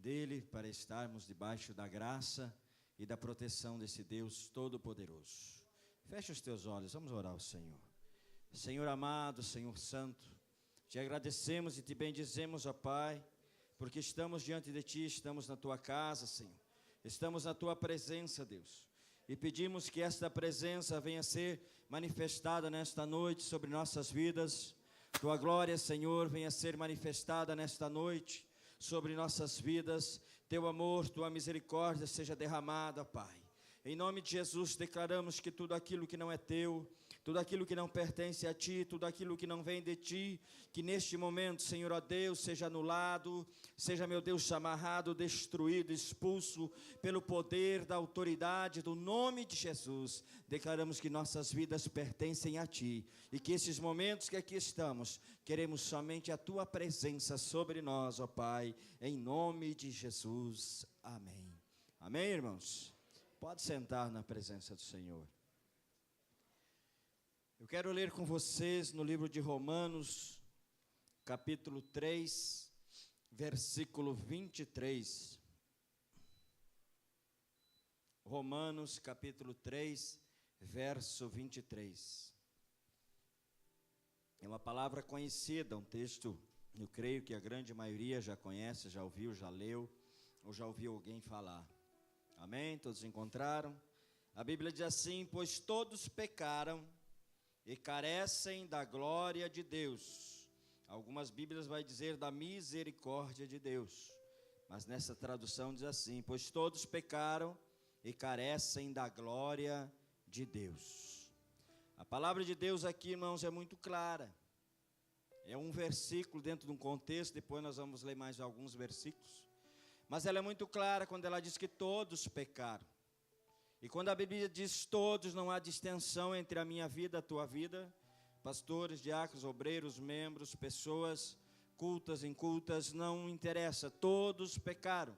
dele para estarmos debaixo da graça e da proteção desse Deus Todo-Poderoso. Feche os teus olhos, vamos orar ao Senhor. Senhor amado, Senhor santo, te agradecemos e te bendizemos, ó Pai, porque estamos diante de ti, estamos na tua casa, Senhor, estamos na tua presença, Deus, e pedimos que esta presença venha ser manifestada nesta noite sobre nossas vidas. Tua glória, Senhor, venha ser manifestada nesta noite sobre nossas vidas. Teu amor, tua misericórdia seja derramada, Pai. Em nome de Jesus, declaramos que tudo aquilo que não é teu, tudo aquilo que não pertence a ti, tudo aquilo que não vem de ti, que neste momento, Senhor, ó Deus, seja anulado, seja, meu Deus, amarrado, destruído, expulso pelo poder da autoridade do nome de Jesus. Declaramos que nossas vidas pertencem a ti e que esses momentos que aqui estamos, queremos somente a tua presença sobre nós, ó Pai, em nome de Jesus. Amém. Amém, irmãos? Pode sentar na presença do Senhor. Eu quero ler com vocês no livro de Romanos, capítulo 3, versículo 23. Romanos, capítulo 3, verso 23. É uma palavra conhecida, um texto, eu creio que a grande maioria já conhece, já ouviu, já leu, ou já ouviu alguém falar. Amém? Todos encontraram? A Bíblia diz assim: pois todos pecaram e carecem da glória de Deus. Algumas Bíblias vai dizer da misericórdia de Deus, mas nessa tradução diz assim: pois todos pecaram e carecem da glória de Deus. A palavra de Deus aqui, irmãos, é muito clara. É um versículo dentro de um contexto, depois nós vamos ler mais alguns versículos. Mas ela é muito clara quando ela diz que todos pecaram. E quando a Bíblia diz todos, não há distinção entre a minha vida e a tua vida. Pastores, diáconos, obreiros, membros, pessoas cultas, incultas, não interessa. Todos pecaram.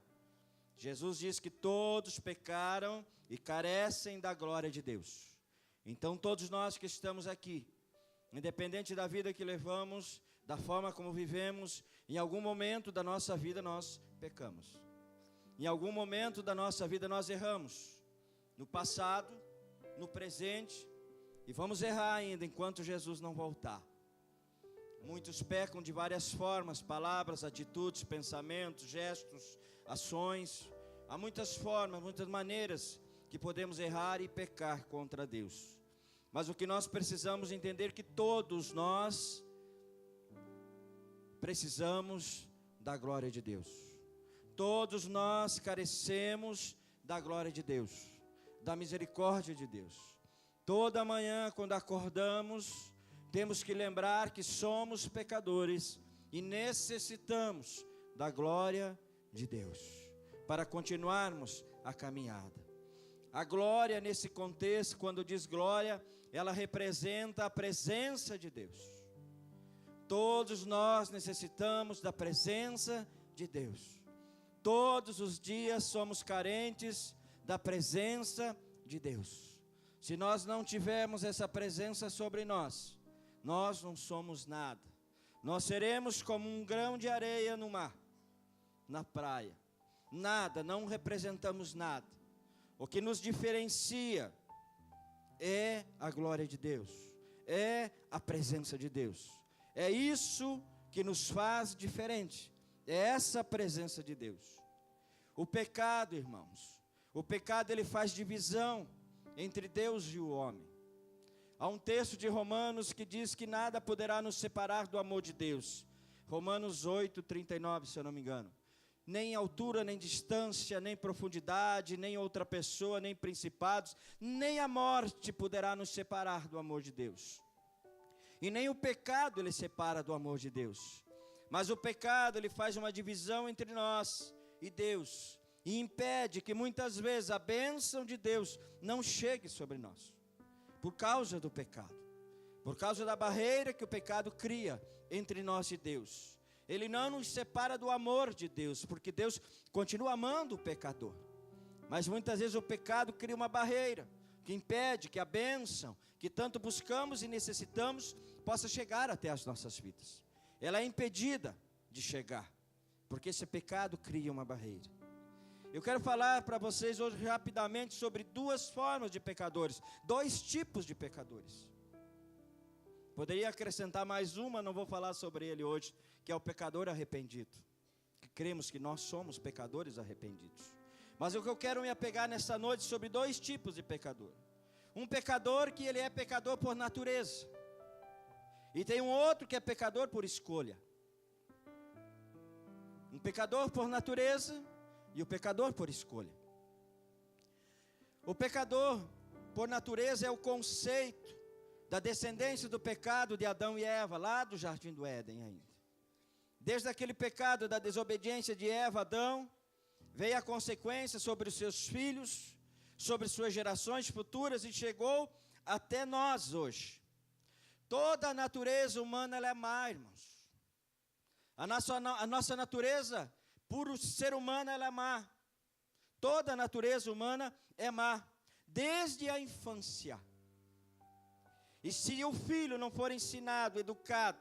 Jesus diz que todos pecaram e carecem da glória de Deus. Então todos nós que estamos aqui, independente da vida que levamos, da forma como vivemos, em algum momento da nossa vida nós pecamos. Em algum momento da nossa vida nós erramos. No passado, no presente, e vamos errar ainda enquanto Jesus não voltar. Muitos pecam de várias formas, palavras, atitudes, pensamentos, gestos, ações. Há muitas formas, muitas maneiras que podemos errar e pecar contra Deus. Mas o que nós precisamos entender é que todos nós precisamos da glória de Deus. Todos nós carecemos da glória de Deus, da misericórdia de Deus. Toda manhã, quando acordamos, temos que lembrar que somos pecadores e necessitamos da glória de Deus para continuarmos a caminhada. A glória, nesse contexto, quando diz glória, ela representa a presença de Deus. Todos nós necessitamos da presença de Deus. Todos os dias somos carentes da presença de Deus. Se nós não tivermos essa presença sobre nós, nós não somos nada. Nós seremos como um grão de areia no mar, na praia. Nada, não representamos nada. O que nos diferencia é a glória de Deus, é a presença de Deus. É isso que nos faz diferente. É essa presença de Deus. O pecado, irmãos, o pecado ele faz divisão entre Deus e o homem. Há um texto de Romanos que diz que nada poderá nos separar do amor de Deus. Romanos 8, 39, se eu não me engano. Nem altura, nem distância, nem profundidade, nem outra pessoa, nem principados, nem a morte poderá nos separar do amor de Deus. E nem o pecado ele separa do amor de Deus. Mas o pecado ele faz uma divisão entre nós e Deus, e impede que muitas vezes a bênção de Deus não chegue sobre nós, por causa do pecado, por causa da barreira que o pecado cria entre nós e Deus. Ele não nos separa do amor de Deus, porque Deus continua amando o pecador, mas muitas vezes o pecado cria uma barreira, que impede que a bênção, que tanto buscamos e necessitamos, possa chegar até as nossas vidas. Ela é impedida de chegar. porque esse pecado cria uma barreira. Eu quero falar para vocês hoje rapidamente sobre duas formas de pecadores, dois tipos de pecadores. Poderia acrescentar mais uma, não vou falar sobre ele hoje, que é o pecador arrependido. Que cremos que nós somos pecadores arrependidos. Mas o que eu quero me apegar nesta noite sobre dois tipos de pecador. Um pecador que ele é pecador por natureza. E tem um outro que é pecador por escolha. Um pecador por natureza e o pecador por escolha. O pecador por natureza é o conceito da descendência do pecado de Adão e Eva, lá do Jardim do Éden ainda. Desde aquele pecado da desobediência de Eva, Adão, veio a consequência sobre os seus filhos, sobre suas gerações futuras e chegou até nós hoje. Toda a natureza humana ela é má, irmãos. A nossa natureza, por ser humana, ela é má. Toda a natureza humana é má, desde a infância. E se o filho não for ensinado, educado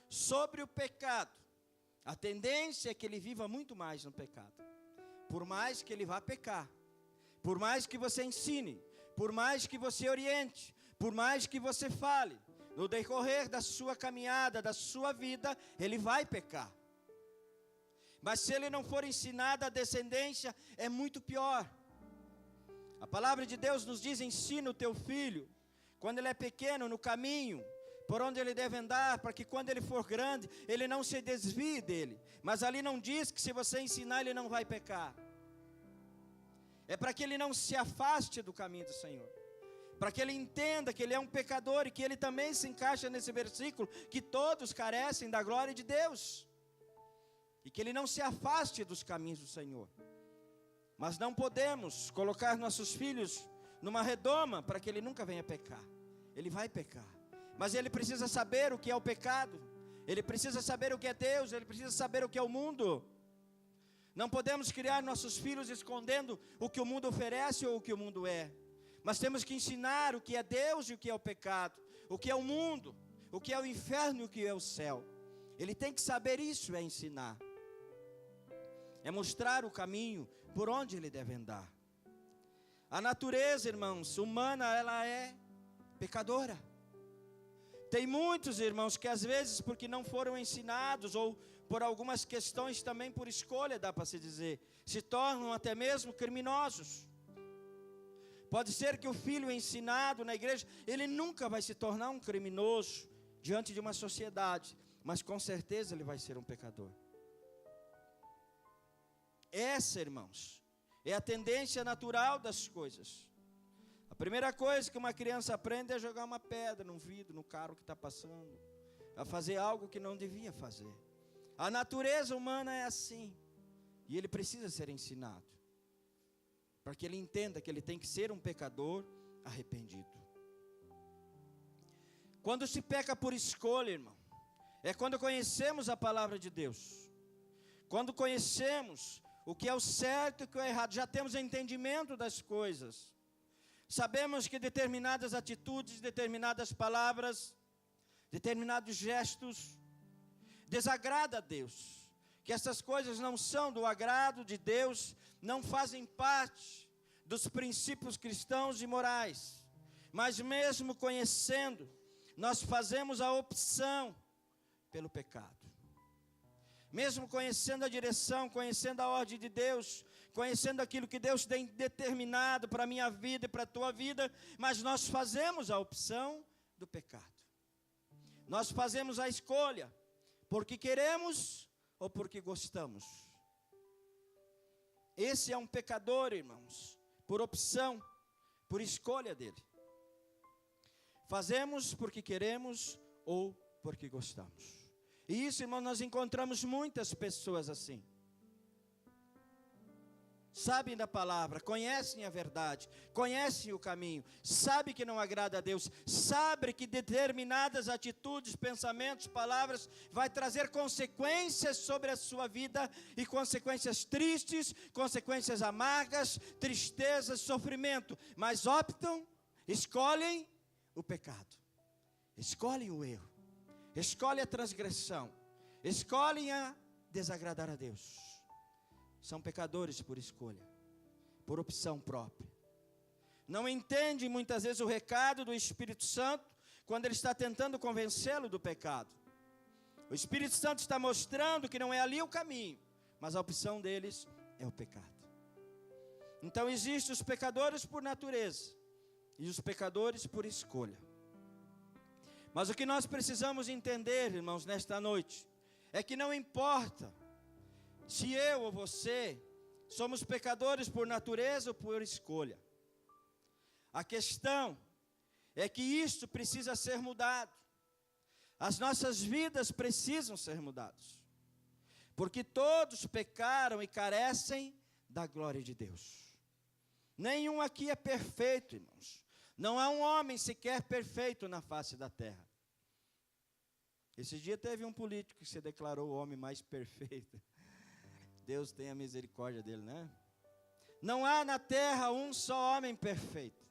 sobre o pecado, a tendência é que ele viva muito mais no pecado. Por mais que ele vá pecar, por mais que você ensine, por mais que você oriente, por mais que você fale, no decorrer da sua caminhada, da sua vida, ele vai pecar. Mas se ele não for ensinado, a descendência é muito pior. A palavra de Deus nos diz: ensina o teu filho, quando ele é pequeno, no caminho, por onde ele deve andar, para que quando ele for grande, ele não se desvie dele. Mas ali não diz que se você ensinar, ele não vai pecar. É para que ele não se afaste do caminho do Senhor. Para que ele entenda que ele é um pecador e que ele também se encaixa nesse versículo, que todos carecem da glória de Deus. E que ele não se afaste dos caminhos do Senhor. Mas não podemos colocar nossos filhos numa redoma para que ele nunca venha pecar. Ele vai pecar. Mas ele precisa saber o que é o pecado. Ele precisa saber o que é Deus. Ele precisa saber o que é o mundo. Não podemos criar nossos filhos escondendo o que o mundo oferece ou o que o mundo é. Mas temos que ensinar o que é Deus e o que é o pecado, o que é o mundo, o que é o inferno e o que é o céu. Ele tem que saber isso, é ensinar. É mostrar o caminho por onde ele deve andar. A natureza, irmãos, humana, ela é pecadora. Tem muitos, irmãos, que às vezes porque não foram ensinados ou por algumas questões também por escolha, dá para se dizer, se tornam até mesmo criminosos. Pode ser que o filho ensinado na igreja, ele nunca vai se tornar um criminoso diante de uma sociedade, mas com certeza ele vai ser um pecador. Essa, irmãos, é a tendência natural das coisas. A primeira coisa que uma criança aprende é jogar uma pedra num vidro, no carro que está passando, a fazer algo que não devia fazer. A natureza humana é assim, e ele precisa ser ensinado, para que ele entenda que ele tem que ser um pecador arrependido. Quando se peca por escolha, irmão, é quando conhecemos a palavra de Deus, quando conhecemos o que é o certo e o que é o errado, já temos entendimento das coisas, sabemos que determinadas atitudes, determinadas palavras, determinados gestos, desagrada a Deus, que essas coisas não são do agrado de Deus, não fazem parte dos princípios cristãos e morais, mas mesmo conhecendo, nós fazemos a opção pelo pecado. Mesmo conhecendo a direção, conhecendo a ordem de Deus, conhecendo aquilo que Deus tem determinado para a minha vida e para a tua vida, mas nós fazemos a opção do pecado. Nós fazemos a escolha, porque queremos ou porque gostamos. Esse é um pecador, irmãos, por opção, por escolha dele. Fazemos porque queremos ou porque gostamos. E isso, irmão, nós encontramos muitas pessoas assim. Sabem da palavra, conhecem a verdade, conhecem o caminho, sabem que não agrada a Deus, sabem que determinadas atitudes, pensamentos, palavras vai trazer consequências sobre a sua vida e consequências tristes, consequências amargas, tristezas, sofrimento, mas optam, escolhem o pecado, escolhem o erro, escolhem a transgressão, escolhem a desagradar a Deus. São pecadores por escolha, por opção própria. Não entendem muitas vezes o recado do Espírito Santo quando ele está tentando convencê-lo do pecado. O Espírito Santo está mostrando que não é ali o caminho, mas a opção deles é o pecado. Então existem os pecadores por natureza e os pecadores por escolha. Mas o que nós precisamos entender, irmãos, nesta noite, é que não importa se eu ou você somos pecadores por natureza ou por escolha. A questão é que isto precisa ser mudado. As nossas vidas precisam ser mudadas. Porque todos pecaram e carecem da glória de Deus. Nenhum aqui é perfeito, irmãos. Não há um homem sequer perfeito na face da terra. Esse dia teve um político que se declarou o homem mais perfeito. Deus tenha misericórdia dele, né? Não há na terra um só homem perfeito.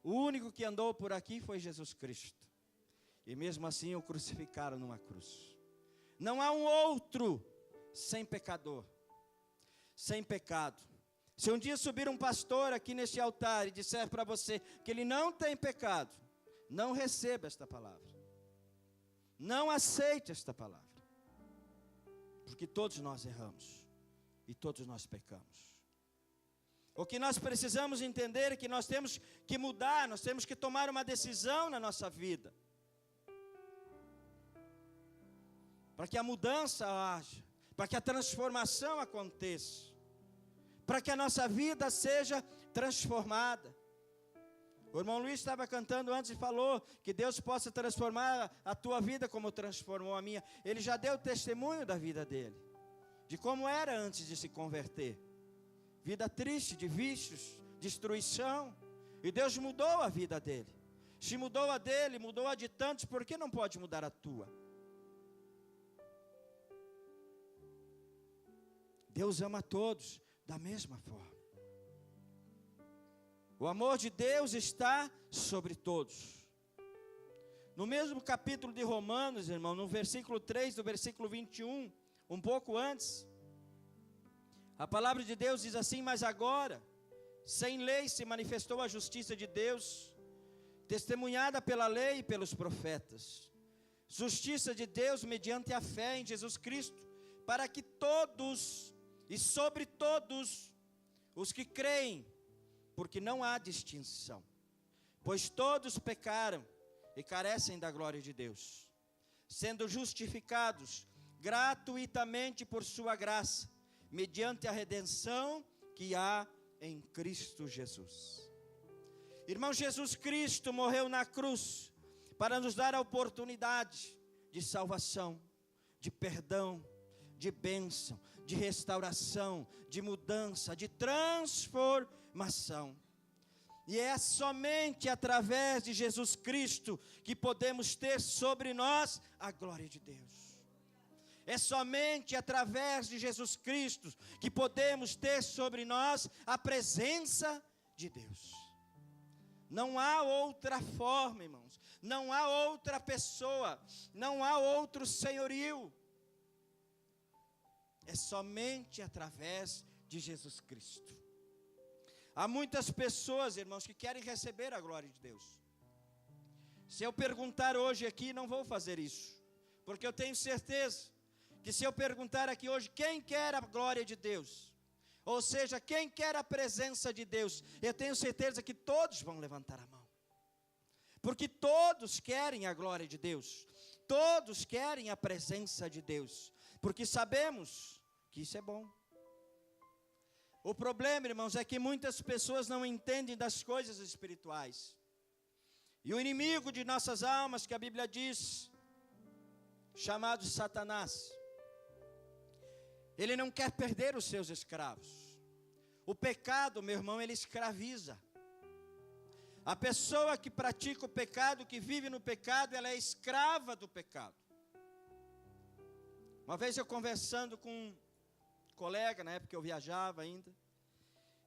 O único que andou por aqui foi Jesus Cristo. E mesmo assim o crucificaram numa cruz. Não há um outro sem pecador, sem pecado. Se um dia subir um pastor aqui neste altar e disser para você que ele não tem pecado, não receba esta palavra. Não aceite esta palavra. Porque todos nós erramos e todos nós pecamos. O que nós precisamos entender é que nós temos que mudar, nós temos que tomar uma decisão na nossa vida. Para que a mudança haja, para que a transformação aconteça, para que a nossa vida seja transformada. O irmão Luiz estava cantando antes e falou que Deus possa transformar a tua vida como transformou a minha. Ele já deu testemunho da vida dele, de como era antes de se converter. Vida triste, de vícios, destruição. E Deus mudou a vida dele. Se mudou a dele, mudou a de tantos, por que não pode mudar a tua? Deus ama todos da mesma forma. O amor de Deus está sobre todos. No mesmo capítulo de Romanos, irmão, no versículo 3 do versículo 21, um pouco antes, a palavra de Deus diz assim: mas agora, sem lei se manifestou a justiça de Deus, testemunhada pela lei e pelos profetas. Justiça de Deus mediante a fé em Jesus Cristo, para que todos e sobre todos os que creem, porque não há distinção, pois todos pecaram e carecem da glória de Deus, sendo justificados gratuitamente por sua graça, mediante a redenção que há em Cristo Jesus. Irmão, Jesus Cristo morreu na cruz para nos dar a oportunidade de salvação, de perdão, de bênção, de restauração, de mudança, de transformação. E é somente através de Jesus Cristo que podemos ter sobre nós a glória de Deus. É somente através de Jesus Cristo que podemos ter sobre nós a presença de Deus. Não há outra forma, irmãos. Não há outra pessoa. Não há outro senhorio. É somente através de Jesus Cristo. Há muitas pessoas, irmãos, que querem receber a glória de Deus. Se eu perguntar hoje aqui, não vou fazer isso, porque eu tenho certeza que se eu perguntar aqui hoje, quem quer a glória de Deus, ou seja, quem quer a presença de Deus, eu tenho certeza que todos vão levantar a mão, porque todos querem a glória de Deus, todos querem a presença de Deus, porque sabemos que isso é bom. O problema, irmãos, é que muitas pessoas não entendem das coisas espirituais, e o inimigo de nossas almas, que a Bíblia diz, chamado Satanás, ele não quer perder os seus escravos. O pecado, meu irmão, ele escraviza. A pessoa que pratica o pecado, que vive no pecado, ela é escrava do pecado. Uma vez eu conversando com um colega, na época que eu viajava ainda,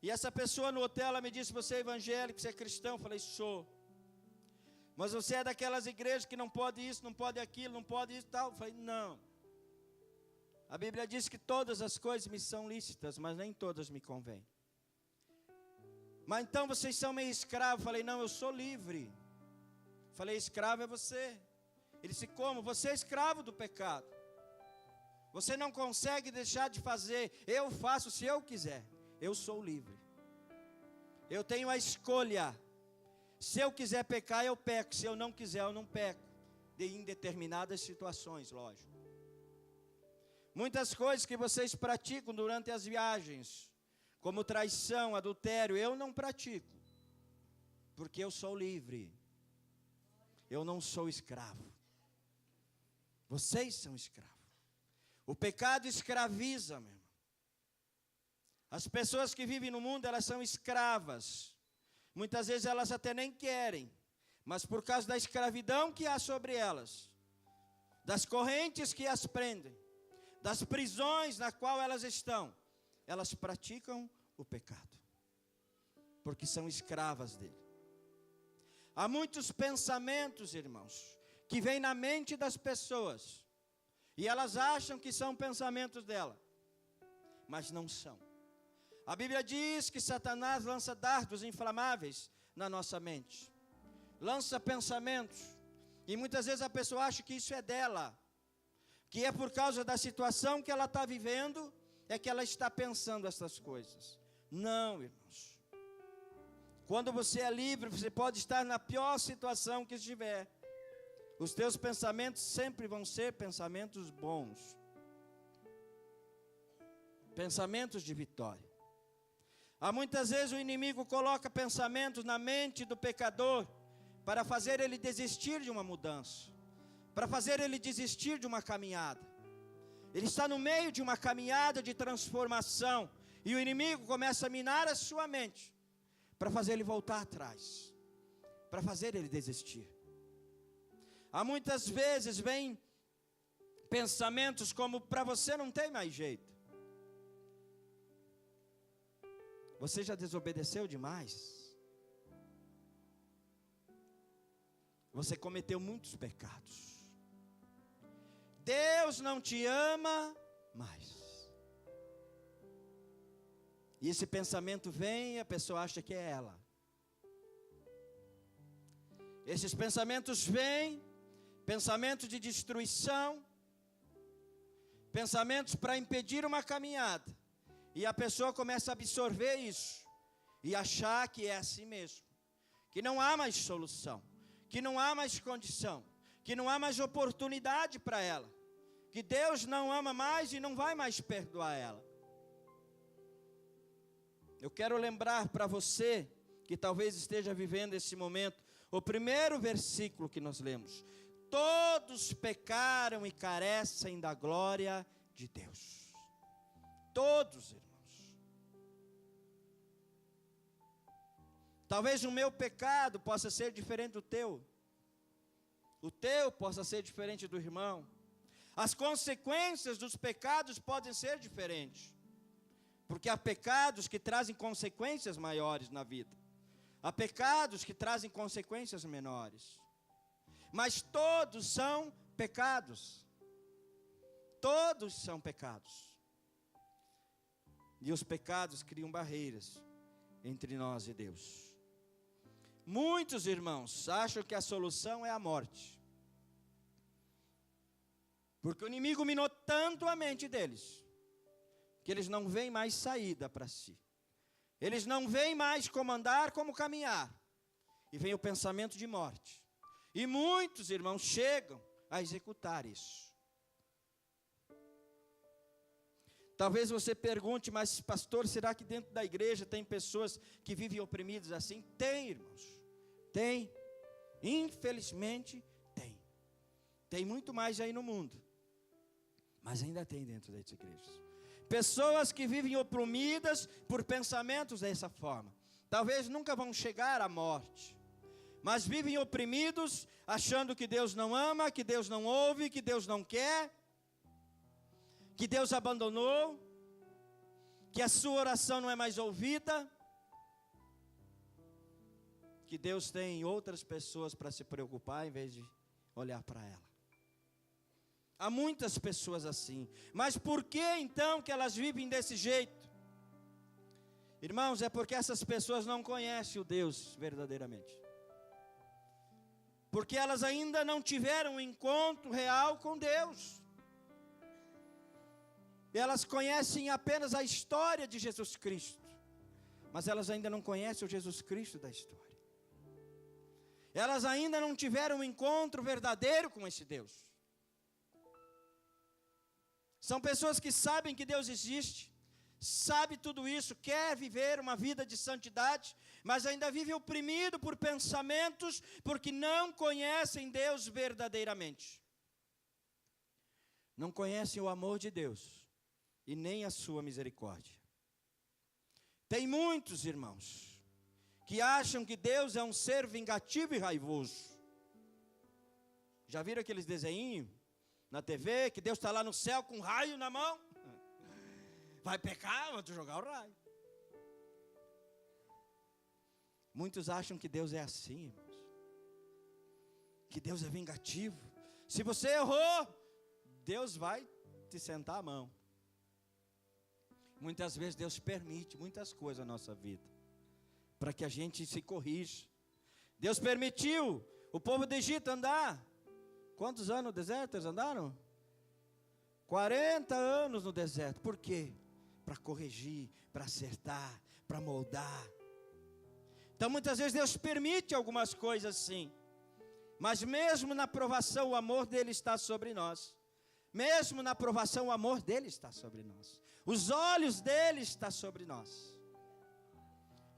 e essa pessoa no hotel, ela me disse: você é evangélico, você é cristão? Eu falei: sou. Mas você é daquelas igrejas que não pode isso, não pode aquilo, não pode isso e tal? Eu falei: não. A Bíblia diz que todas as coisas me são lícitas, mas nem todas me convêm. Mas então vocês são meio escravos. Falei, não, eu sou livre. Falei, escravo é você. Ele disse, como? Você é escravo do pecado. Você não consegue deixar de fazer. Eu faço se eu quiser. Eu sou livre. Eu tenho a escolha. Se eu quiser pecar, eu peco. Se eu não quiser, eu não peco. Em determinadas situações, lógico. Muitas coisas que vocês praticam durante as viagens, como traição, adultério, eu não pratico. Porque eu sou livre. Eu não sou escravo. Vocês são escravos. O pecado escraviza, meu irmão. As pessoas que vivem no mundo, elas são escravas. Muitas vezes elas até nem querem, mas por causa da escravidão que há sobre elas, das correntes que as prendem, das prisões na qual elas estão, elas praticam o pecado, porque são escravas dele. Há muitos pensamentos, irmãos, que vêm na mente das pessoas, e elas acham que são pensamentos dela, mas não são. A Bíblia diz que Satanás lança dardos inflamáveis na nossa mente. Lança pensamentos. E muitas vezes a pessoa acha que isso é dela. Que é por causa da situação que ela está vivendo, é que ela está pensando essas coisas. Não, irmãos. Quando você é livre, você pode estar na pior situação que estiver. Os teus pensamentos sempre vão ser pensamentos bons. Pensamentos de vitória. Há muitas vezes o inimigo coloca pensamentos na mente do pecador para fazer ele desistir de uma mudança, para fazer ele desistir de uma caminhada. Ele está no meio de uma caminhada de transformação e o inimigo começa a minar a sua mente para fazer ele voltar atrás, para fazer ele desistir. Há muitas vezes vem pensamentos como: para você não tem mais jeito. Você já desobedeceu demais. Você cometeu muitos pecados. Deus não te ama mais. E esse pensamento vem e a pessoa acha que é ela. Esses pensamentos vêm, pensamentos de destruição, pensamentos para impedir uma caminhada. E a pessoa começa a absorver isso e achar que é assim mesmo, que não há mais solução, que não há mais condição, que não há mais oportunidade para ela, que Deus não ama mais e não vai mais perdoar ela. Eu quero lembrar para você que talvez esteja vivendo esse momento, o primeiro versículo que nós lemos: todos pecaram e carecem da glória de Deus. Todos, irmãos. Talvez o meu pecado possa ser diferente do teu. O teu possa ser diferente do irmão. As consequências dos pecados podem ser diferentes. Porque há pecados que trazem consequências maiores na vida. Há pecados que trazem consequências menores. Mas todos são pecados. Todos são pecados. E os pecados criam barreiras entre nós e Deus. Muitos irmãos acham que a solução é a morte. Porque o inimigo minou tanto a mente deles, que eles não veem mais saída para si. Eles não veem mais como andar, como caminhar. E vem o pensamento de morte. E muitos irmãos chegam a executar isso. Talvez você pergunte: mas pastor, será que dentro da igreja tem pessoas que vivem oprimidas assim? Tem, irmãos, tem. Infelizmente tem. Tem muito mais aí no mundo, mas ainda tem dentro das igrejas. Pessoas que vivem oprimidas por pensamentos dessa forma. Talvez nunca vão chegar à morte, mas vivem oprimidos, achando que Deus não ama, que Deus não ouve, que Deus não quer, que Deus abandonou, que a sua oração não é mais ouvida, que Deus tem outras pessoas para se preocupar em vez de olhar para ela. Há muitas pessoas assim. Mas por que então que elas vivem desse jeito? Irmãos, é porque essas pessoas não conhecem o Deus verdadeiramente. Porque elas ainda não tiveram um encontro real com Deus. Elas conhecem apenas a história de Jesus Cristo, mas elas ainda não conhecem o Jesus Cristo da história. Elas ainda não tiveram um encontro verdadeiro com esse Deus. São pessoas que sabem que Deus existe, sabe tudo isso, quer viver uma vida de santidade, mas ainda vive oprimido por pensamentos, porque não conhecem Deus verdadeiramente. Não conhecem o amor de Deus e nem a sua misericórdia. Tem muitos irmãos que acham que Deus é um ser vingativo e raivoso. Já viram aqueles desenhinhos na TV, que Deus está lá no céu com um raio na mão? Vai pecar, vou te jogar o raio. Muitos acham que Deus é assim, irmãos. Que Deus é vingativo. Se você errou, Deus vai te sentar a mão. Muitas vezes Deus permite muitas coisas na nossa vida, para que a gente se corrija. Deus permitiu o povo do Egito andar. Quantos anos no deserto eles andaram? 40 anos no deserto. Por quê? Para corrigir, para acertar, para moldar. Então muitas vezes Deus permite algumas coisas assim, mas mesmo na provação o amor dele está sobre nós. Mesmo na provação o amor dele está sobre nós. Os olhos dele estão sobre nós.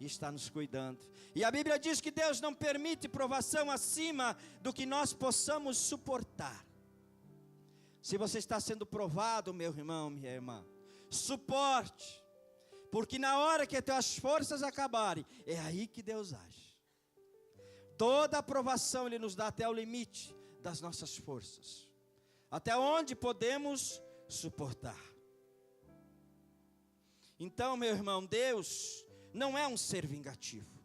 E está nos cuidando. E a Bíblia diz que Deus não permite provação acima do que nós possamos suportar. Se você está sendo provado, meu irmão, minha irmã, suporte. Porque na hora que as tuas forças acabarem, é aí que Deus age. Toda a provação Ele nos dá até o limite das nossas forças. Até onde podemos suportar. Então, meu irmão, Deus não é um ser vingativo.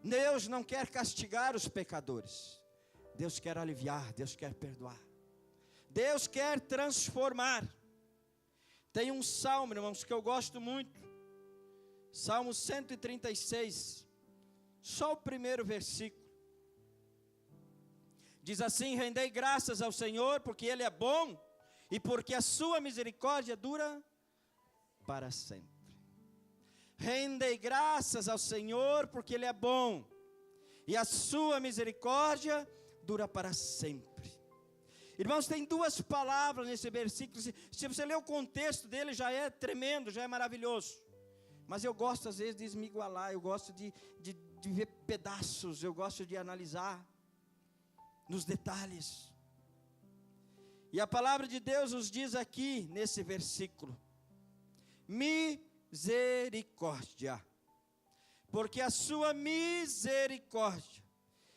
Deus não quer castigar os pecadores. Deus quer aliviar, Deus quer perdoar. Deus quer transformar. Tem um salmo, irmãos, que eu gosto muito. Salmo 136. Só o primeiro versículo. Diz assim: rendei graças ao Senhor, porque Ele é bom, e porque a sua misericórdia dura para sempre. Rendei graças ao Senhor, porque Ele é bom, e a sua misericórdia dura para sempre. Irmãos, tem duas palavras nesse versículo. Se você ler o contexto dele, já é tremendo, já é maravilhoso. Mas eu gosto às vezes de esmigualar, eu gosto de ver pedaços, eu gosto de analisar nos detalhes. E a palavra de Deus nos diz aqui nesse versículo: misericórdia, porque a sua misericórdia,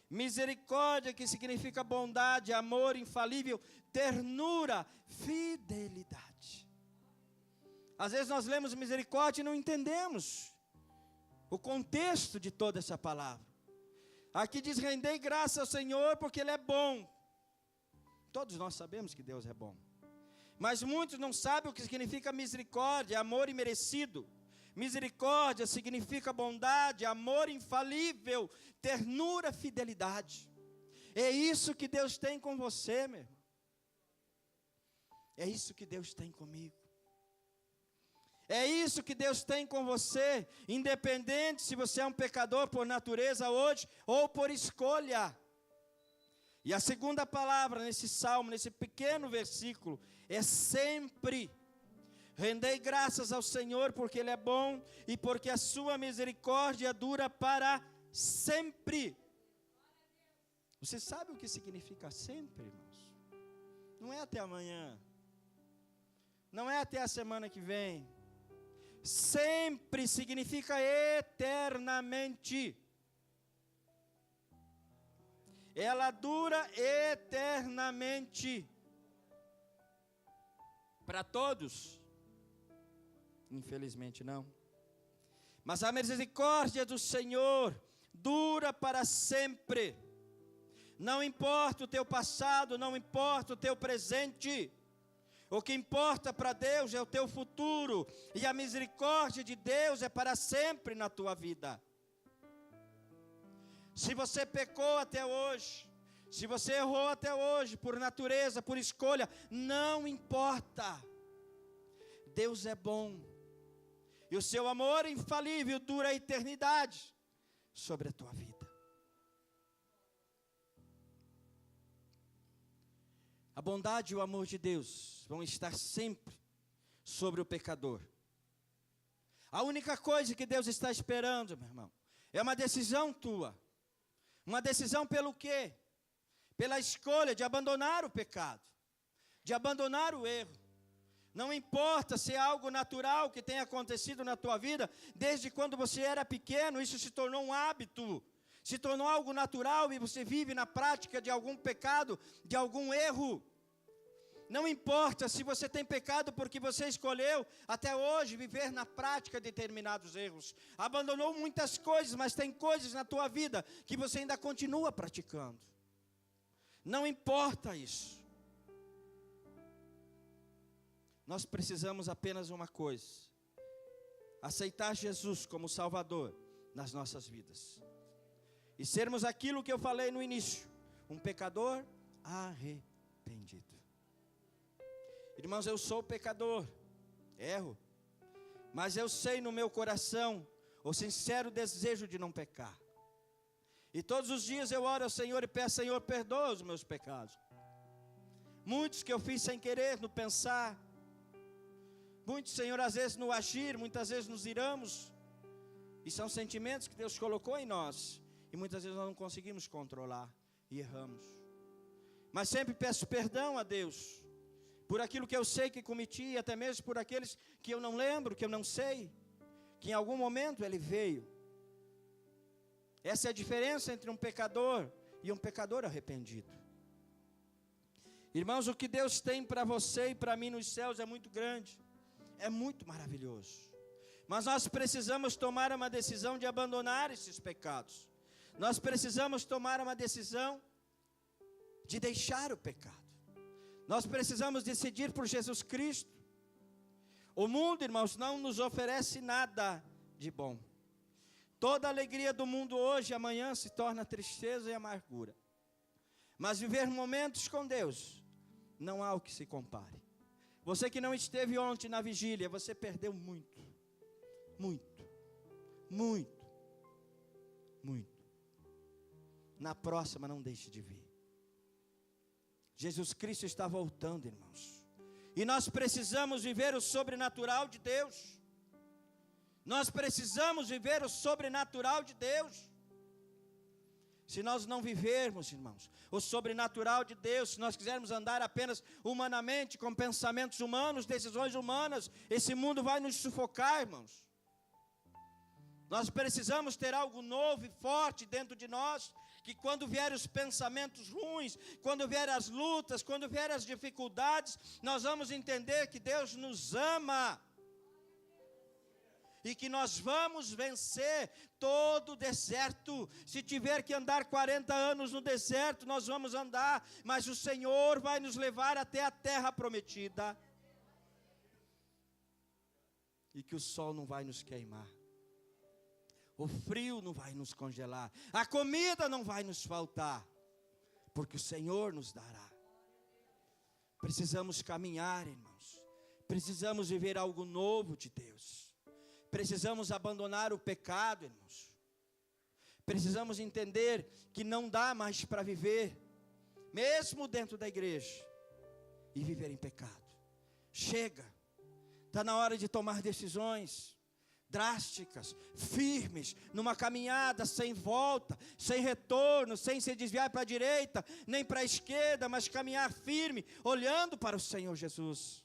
misericórdia que significa bondade, amor infalível, ternura, fidelidade. Às vezes nós lemos misericórdia e não entendemos o contexto de toda essa palavra. Aqui diz: rendei graças ao Senhor porque Ele é bom. Todos nós sabemos que Deus é bom, mas muitos não sabem o que significa misericórdia, amor imerecido. Misericórdia significa bondade, amor infalível, ternura, fidelidade. É isso que Deus tem com você, meu irmão. É isso que Deus tem comigo. É isso que Deus tem com você, independente se você é um pecador por natureza hoje ou por escolha. E a segunda palavra nesse salmo, nesse pequeno versículo, é sempre. Rendei graças ao Senhor porque Ele é bom e porque a sua misericórdia dura para sempre. Você sabe o que significa sempre, irmãos? Não é até amanhã, não é até a semana que vem. Sempre significa eternamente. Ela dura eternamente. Para todos? Infelizmente não. Mas a misericórdia do Senhor dura para sempre. Não importa o teu passado, não importa o teu presente. O que importa para Deus é o teu futuro. E a misericórdia de Deus é para sempre na tua vida. Se você pecou até hoje, se você errou até hoje, por natureza, por escolha, não importa. Deus é bom. E o seu amor infalível dura a eternidade sobre a tua vida. A bondade e o amor de Deus vão estar sempre sobre o pecador. A única coisa que Deus está esperando, meu irmão, é uma decisão tua. Uma decisão pelo quê? Pela escolha de abandonar o pecado, de abandonar o erro. Não importa se é algo natural que tenha acontecido na tua vida, desde quando você era pequeno, isso se tornou um hábito, se tornou algo natural e você vive na prática de algum pecado, de algum erro. Não importa se você tem pecado porque você escolheu até hoje viver na prática de determinados erros. Abandonou muitas coisas, mas tem coisas na tua vida que você ainda continua praticando. Não importa isso. Nós precisamos apenas uma coisa: aceitar Jesus como Salvador nas nossas vidas. E sermos aquilo que eu falei no início, um pecador arrependido. Irmãos, eu sou pecador, erro, mas eu sei no meu coração o sincero desejo de não pecar. E todos os dias eu oro ao Senhor e peço: Senhor, perdoa os meus pecados. Muitos que eu fiz sem querer, no pensar. Muitos, Senhor, às vezes no agir, muitas vezes nos iramos. E são sentimentos que Deus colocou em nós. E muitas vezes nós não conseguimos controlar e erramos. Mas sempre peço perdão a Deus por aquilo que eu sei que cometi, e até mesmo por aqueles que eu não lembro, que eu não sei, que em algum momento Ele veio. Essa é a diferença entre um pecador e um pecador arrependido. Irmãos, o que Deus tem para você e para mim nos céus é muito grande, é muito maravilhoso. Mas nós precisamos tomar uma decisão de abandonar esses pecados. Nós precisamos tomar uma decisão de deixar o pecado. Nós precisamos decidir por Jesus Cristo. O mundo, irmãos, não nos oferece nada de bom. Toda a alegria do mundo hoje, amanhã se torna tristeza e amargura. Mas viver momentos com Deus, não há o que se compare. Você que não esteve ontem na vigília, você perdeu muito. Muito. Muito. Muito. Na próxima, não deixe de vir. Jesus Cristo está voltando, irmãos. E nós precisamos viver o sobrenatural de Deus. Nós precisamos viver o sobrenatural de Deus. Se nós não vivermos, irmãos, o sobrenatural de Deus, se nós quisermos andar apenas humanamente, com pensamentos humanos, decisões humanas, esse mundo vai nos sufocar, irmãos. Nós precisamos ter algo novo e forte dentro de nós, que quando vierem os pensamentos ruins, quando vierem as lutas, quando vierem as dificuldades, nós vamos entender que Deus nos ama. E que nós vamos vencer todo o deserto. Se tiver que andar 40 anos no deserto, nós vamos andar, mas o Senhor vai nos levar até a terra prometida. E que o sol não vai nos queimar. O frio não vai nos congelar. A comida não vai nos faltar. Porque o Senhor nos dará. Precisamos caminhar, irmãos. Precisamos viver algo novo de Deus. Precisamos abandonar o pecado, irmãos. Precisamos entender que não dá mais para viver, mesmo dentro da igreja, e viver em pecado. Chega. Está na hora de tomar decisões drásticas, firmes, numa caminhada sem volta, sem retorno, sem se desviar para a direita, nem para a esquerda, mas caminhar firme, olhando para o Senhor Jesus.